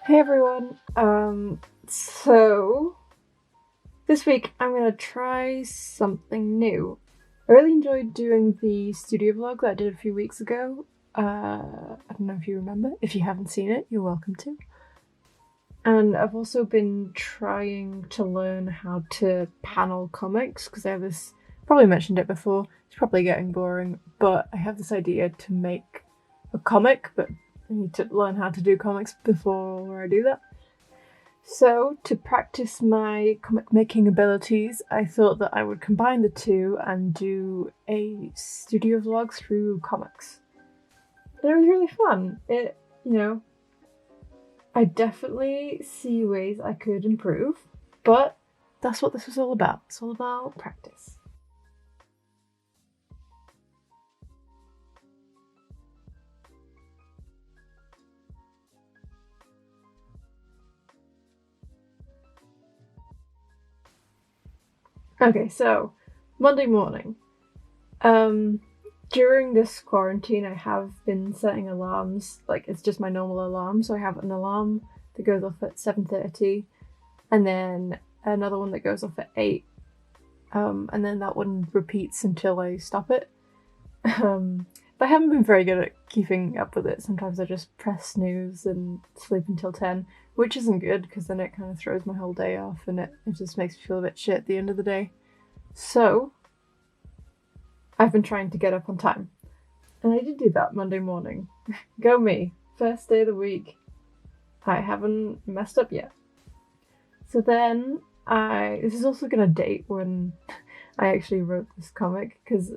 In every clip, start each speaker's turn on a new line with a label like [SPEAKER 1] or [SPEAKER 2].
[SPEAKER 1] Hey everyone. So this week I'm gonna try something new. I really enjoyed doing the studio vlog that I did a few weeks ago. I don't know if you remember. If you haven't seen it, you're welcome to. And I've also been trying to learn how to panel comics because I have this. Probably mentioned it before. It's probably getting boring, but I have this idea to make a comic, but I need to learn how to do comics before I do that. So, to practice my comic making abilities, I thought that I would combine the two and do a studio vlog through comics. And it was really fun. I definitely see ways I could improve, but that's what this was all about. It's all about practice. Okay, so Monday morning. Um, During this quarantine, I have been setting alarms. Like it's just my normal alarm. So I have an alarm that goes off at 7:30, and then another one that goes off at 8. And then that one repeats until I stop it. But I haven't been very good at keeping up with it. Sometimes I just press snooze and sleep until 10, which isn't good because then it kind of throws my whole day off and it just makes me feel a bit shit at the end of the day. So I've been trying to get up on time. And I did do that Monday morning. Go me. First day of the week. I haven't messed up yet. So then this is also gonna date when I actually wrote this comic because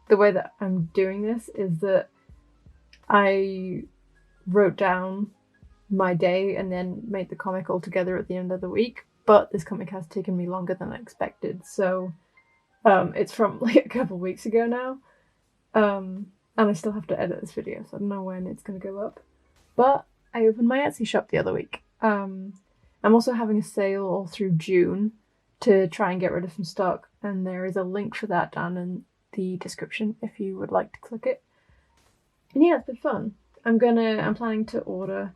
[SPEAKER 1] the way that I'm doing this is that I wrote down my day and then made the comic all together at the end of the week. But this comic has taken me longer than I expected, so it's from like a couple weeks ago now. And I still have to edit this video, so I don't know when it's gonna go up. But I opened my Etsy shop the other week. I'm also having a sale all through June to try and get rid of some stock, and there is a link for that down in the description if you would like to click it. And yeah, it's been fun. I'm planning to order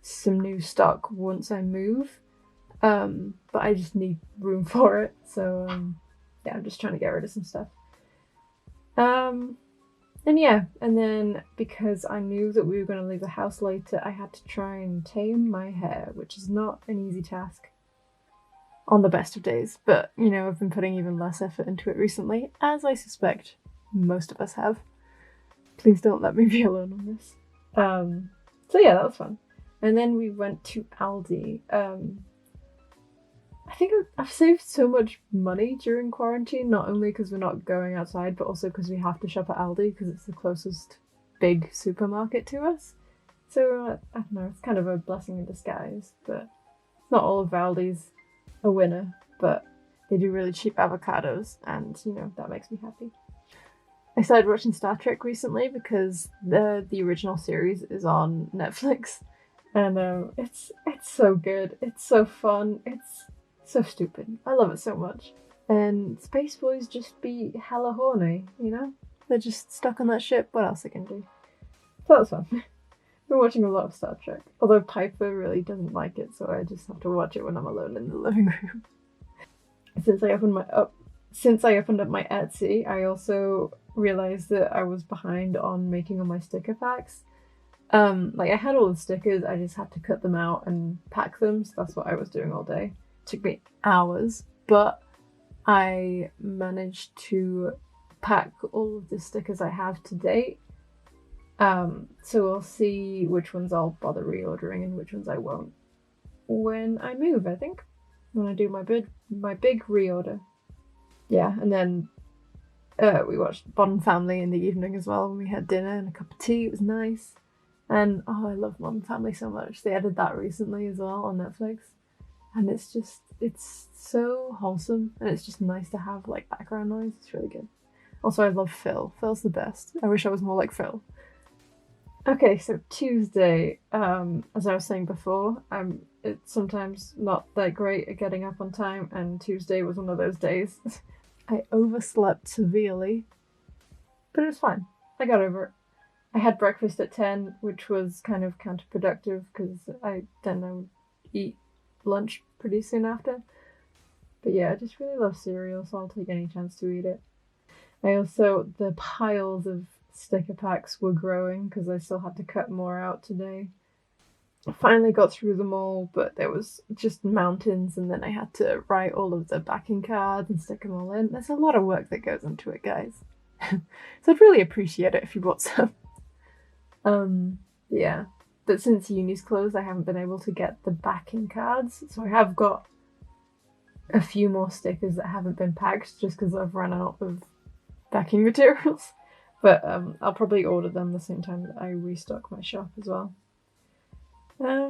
[SPEAKER 1] some new stock once I move. But I just need room for it, so yeah, I'm just trying to get rid of some stuff. Um, and yeah, and then because I knew that we were going to leave the house later, I had to try and tame my hair, which is not an easy task on the best of days. But, I've been putting even less effort into it recently, as I suspect most of us have. Please don't let me be alone on this. So yeah, that was fun. And then we went to Aldi. I think I've saved so much money during quarantine, not only because we're not going outside, but also because we have to shop at Aldi because it's the closest big supermarket to us. So, I don't know, it's kind of a blessing in disguise, but not all of Aldi's a winner, but they do really cheap avocados, and, that makes me happy. I started watching Star Trek recently because the original series is on Netflix, and it's so good. It's so fun. It's so stupid. I love it so much. And Space Boys just be hella horny, They're just stuck on that ship. What else they can do? So that was fun. Been watching a lot of Star Trek. Although Piper really doesn't like it, so I just have to watch it when I'm alone in the living room. Since I opened up my Etsy, I also realized that I was behind on making all my sticker packs. I had all the stickers, I just had to cut them out and pack them, so that's what I was doing all day. Took me hours, but I managed to pack all of the stickers I have to date. So we'll see which ones I'll bother reordering and which ones I won't when I move, I think. When I do my big reorder. Yeah, and then we watched Modern Family in the evening as well when we had dinner and a cup of tea. It was nice. And I love Modern Family so much. They added that recently as well on Netflix. And it's so wholesome and it's just nice to have like background noise. It's really good. Also, I love Phil. Phil's the best. I wish I was more like Phil. Okay, so Tuesday, as I was saying before, it's sometimes not that great at getting up on time, and Tuesday was one of those days. I overslept severely, but it was fine. I got over it. I had breakfast at 10, which was kind of counterproductive because I then I would eat lunch pretty soon after. But yeah, I just really love cereal, so I'll take any chance to eat it. The piles of sticker packs were growing because I still had to cut more out today. I finally got through them all, but there was just mountains, and then I had to write all of the backing cards and stick them all in. There's a lot of work that goes into it, guys. So I'd really appreciate it if you bought some. Yeah. But since uni's closed, I haven't been able to get the backing cards, so I have got a few more stickers that haven't been packed just because I've run out of backing materials. But I'll probably order them the same time that I restock my shop as well.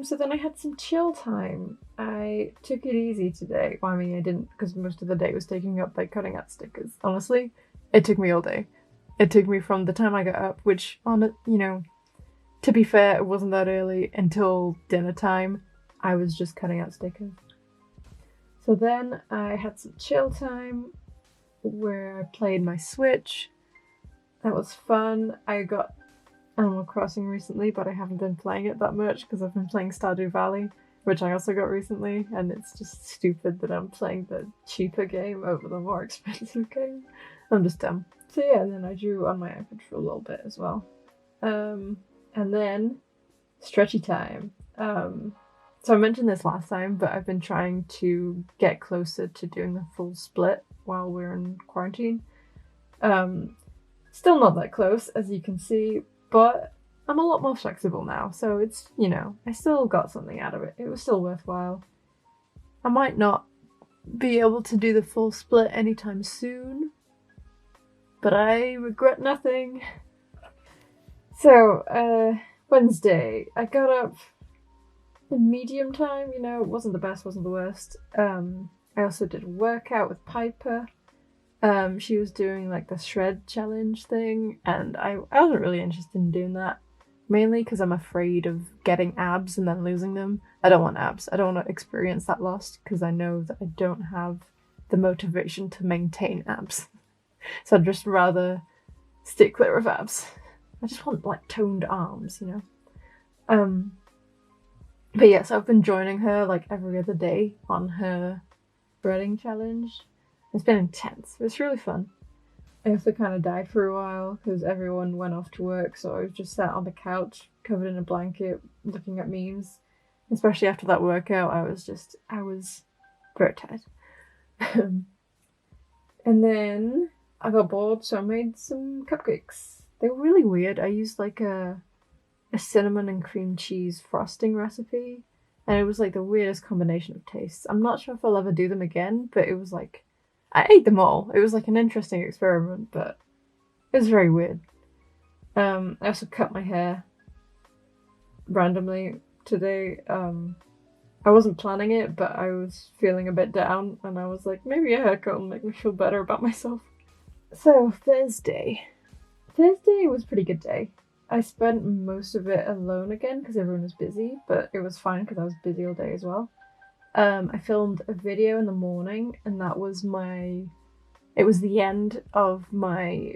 [SPEAKER 1] So then I had some chill time. I took it easy today. Well, I mean, I didn't because most of the day was taken up by cutting out stickers. Honestly, it took me all day. It took me from the time I got up, which to be fair, it wasn't that early, until dinner time. I was just cutting out stickers. So then I had some chill time where I played my Switch. That was fun. I got Animal Crossing recently, but I haven't been playing it that much because I've been playing Stardew Valley, which I also got recently, and it's just stupid that I'm playing the cheaper game over the more expensive game. I'm just dumb. So yeah, and then I drew on my iPad for a little bit as well. And then stretchy time. So I mentioned this last time, but I've been trying to get closer to doing the full split while we're in quarantine. Still not that close, as you can see, but I'm a lot more flexible now, so it's, I still got something out of it. It was still worthwhile. I might not be able to do the full split anytime soon, but I regret nothing. So, Wednesday, I got up in medium time, it wasn't the best, wasn't the worst. I also did a workout with Piper. She was doing like the shred challenge thing, and I wasn't really interested in doing that, mainly because I'm afraid of getting abs and then losing them. I don't want abs. I don't want to experience that loss because I know that I don't have the motivation to maintain abs. So I'd just rather stick clear of abs. I just want like toned arms, But yes, I've been joining her like every other day on her shredding challenge. It's been intense. It's really fun. I also kind of died for a while because everyone went off to work, so I was just sat on the couch, covered in a blanket, looking at memes. Especially after that workout, I was very tired. And then I got bored, so I made some cupcakes. They were really weird. I used like a cinnamon and cream cheese frosting recipe, and it was like the weirdest combination of tastes. I'm not sure if I'll ever do them again, but it was like I ate them all. It was like an interesting experiment, but it was very weird. I also cut my hair randomly today. I wasn't planning it, but I was feeling a bit down, and I was like, maybe a haircut will make me feel better about myself. So, Thursday. Thursday was a pretty good day. I spent most of it alone again because everyone was busy, but it was fine because I was busy all day as well. I filmed a video in the morning, and it was the end of my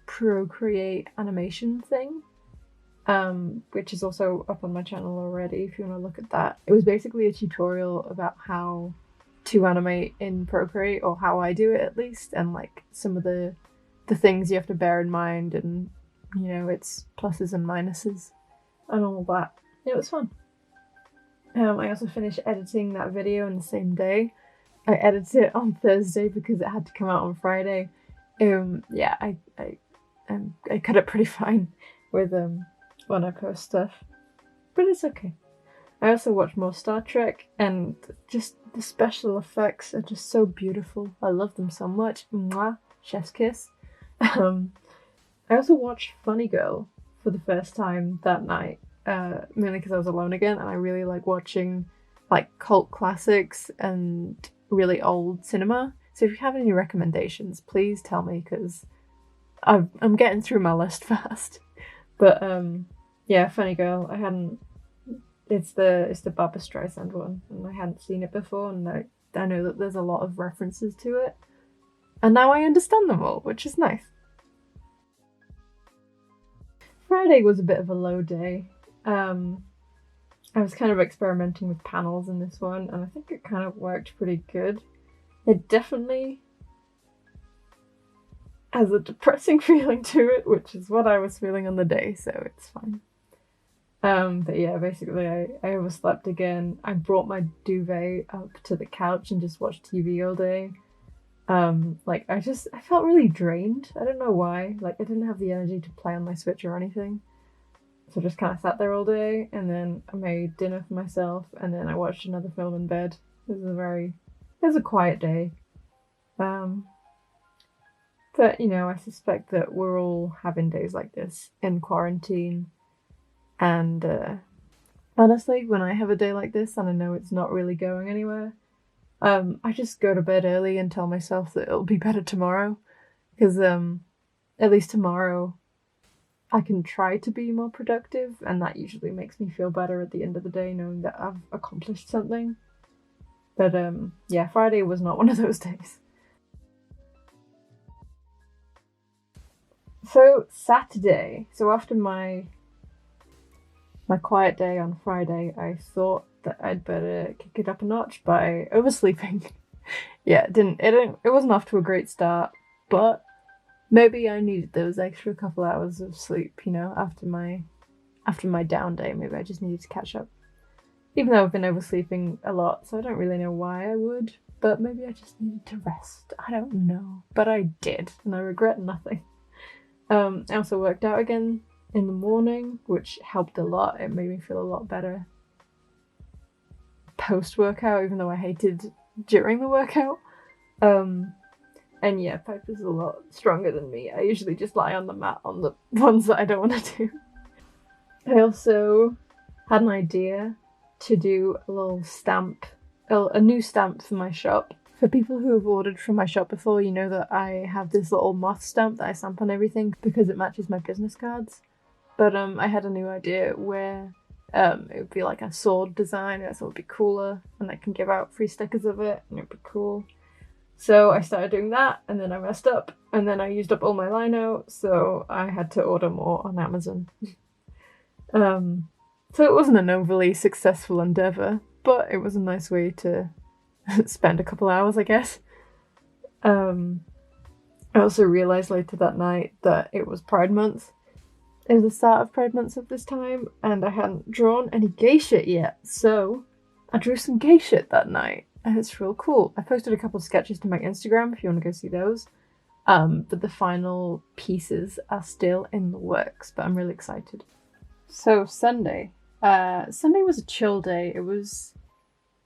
[SPEAKER 1] Procreate animation thing, which is also up on my channel already if you want to look at that. It was basically a tutorial about how to animate in Procreate, or how I do it at least, and like some of the things you have to bear in mind, and its pluses and minuses and all that. It was fun. I also finished editing that video in the same day. I edited it on Thursday because it had to come out on Friday. Yeah, I cut it pretty fine with when I post stuff, but it's okay. I also watched more Star Trek, and just the special effects are just so beautiful. I love them so much. Mwah, chef's kiss. I also watched Funny Girl for the first time that night, mainly because I was alone again, and I really like watching like cult classics and really old cinema. So if you have any recommendations, please tell me, because I'm getting through my list fast. But yeah, Funny Girl. It's the Barbra Streisand one, and I hadn't seen it before, and I know that there's a lot of references to it, and now I understand them all, which is nice. Friday was a bit of a low day. I was kind of experimenting with panels in this one, and I think it kind of worked pretty good. It definitely has a depressing feeling to it, which is what I was feeling on the day, so it's fine. But yeah, basically I overslept again. I brought my duvet up to the couch and just watched TV all day. I felt really drained. I don't know why. Like, I didn't have the energy to play on my Switch or anything. So I just kind of sat there all day, and then I made dinner for myself, and then I watched another film in bed. It was a quiet day. But, I suspect that we're all having days like this in quarantine. And honestly, when I have a day like this and I know it's not really going anywhere, I just go to bed early and tell myself that it'll be better tomorrow. Because at least tomorrow I can try to be more productive, and that usually makes me feel better at the end of the day, knowing that I've accomplished something. But yeah, Friday was not one of those days. So Saturday, so after my quiet day on Friday, I thought that I'd better kick it up a notch by oversleeping. Yeah, it wasn't off to a great start, but maybe I needed those extra couple hours of sleep, after my down day. Maybe I just needed to catch up. Even though I've been oversleeping a lot, so I don't really know why I would, but maybe I just needed to rest. I don't know. But I did, and I regret nothing. I also worked out again in the morning, which helped a lot. It made me feel a lot better post-workout, even though I hated during the workout. And yeah, Piper's a lot stronger than me. I usually just lie on the mat on the ones that I don't want to do. I also had an idea to do a new stamp for my shop. For people who have ordered from my shop before, you know that I have this little moth stamp that I stamp on everything because it matches my business cards. But I had a new idea where it would be like a sword design. I thought it would be cooler, and I can give out free stickers of it, and it'd be cool. So I started doing that, and then I messed up, and then I used up all my lino, so I had to order more on Amazon. So it wasn't an overly successful endeavour, but it was a nice way to spend a couple hours, I guess. I also realised later that night that it was Pride Month. It was the start of Pride Month at this time, and I hadn't drawn any gay shit yet, so I drew some gay shit that night. And it's real cool. I posted a couple of sketches to my Instagram if you want to go see those. But the final pieces are still in the works, but I'm really excited. So Sunday. Sunday was a chill day.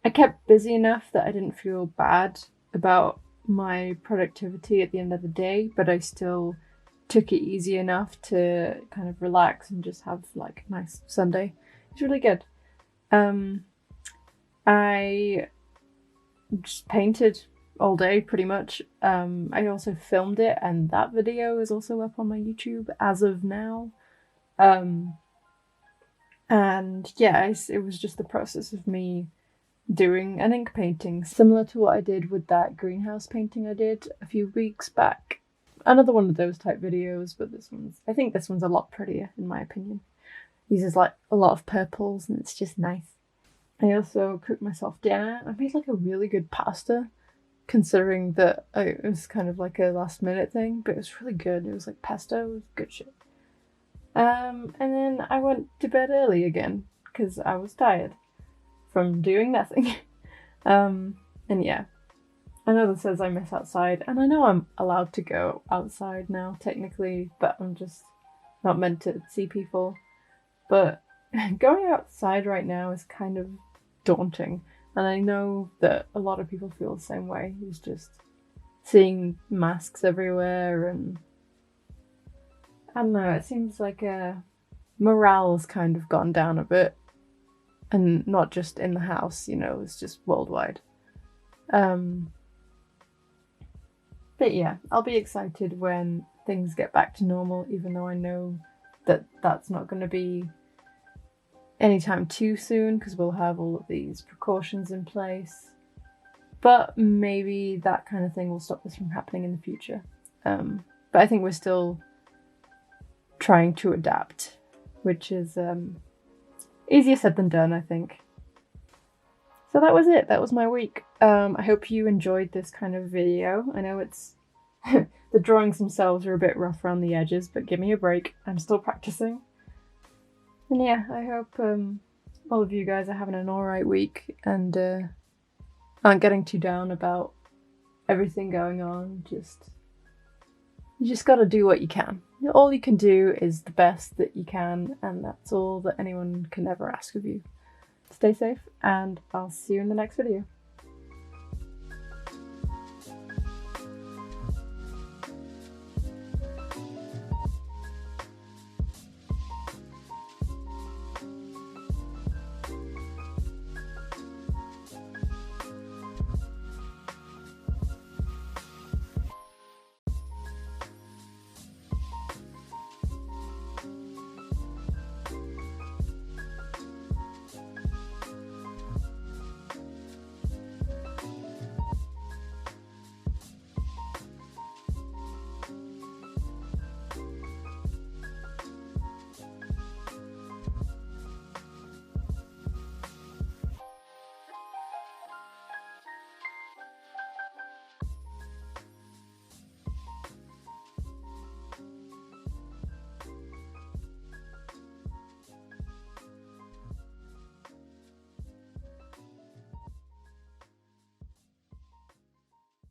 [SPEAKER 1] I kept busy enough that I didn't feel bad about my productivity at the end of the day, but I still took it easy enough to kind of relax and just have like a nice Sunday. It's really good. I just painted all day pretty much. I also filmed it, and that video is also up on my YouTube as of now. And yeah, it was just the process of me doing an ink painting, similar to what I did with that greenhouse painting I did a few weeks back. Another one of those type videos, but I think this one's a lot prettier in my opinion. Uses like a lot of purples, and it's just nice. I also cooked myself dinner. I made like a really good pasta, considering that it was kind of like a last minute thing, but it was really good. It was like pesto, it was good shit. And then I went to bed early again because I was tired from doing nothing. And yeah, I know that says I miss outside, and I know I'm allowed to go outside now technically, but I'm just not meant to see people. But going outside right now is kind of daunting, and I know that a lot of people feel the same way. It's just seeing masks everywhere, and I don't know, it seems like morale's kind of gone down a bit, and not just in the house, it's just worldwide. But yeah, I'll be excited when things get back to normal, even though I know that that's not going to be anytime too soon because we'll have all of these precautions in place. But maybe that kind of thing will stop this from happening in the future. But I think we're still trying to adapt, which is easier said than done, I think. So that was it. That was my week. I hope you enjoyed this kind of video. I know it's the drawings themselves are a bit rough around the edges, but give me a break. I'm still practicing. And yeah, I hope all of you guys are having an alright week and aren't getting too down about everything going on. You just gotta do what you can. All you can do is the best that you can, and that's all that anyone can ever ask of you. Stay safe, and I'll see you in the next video.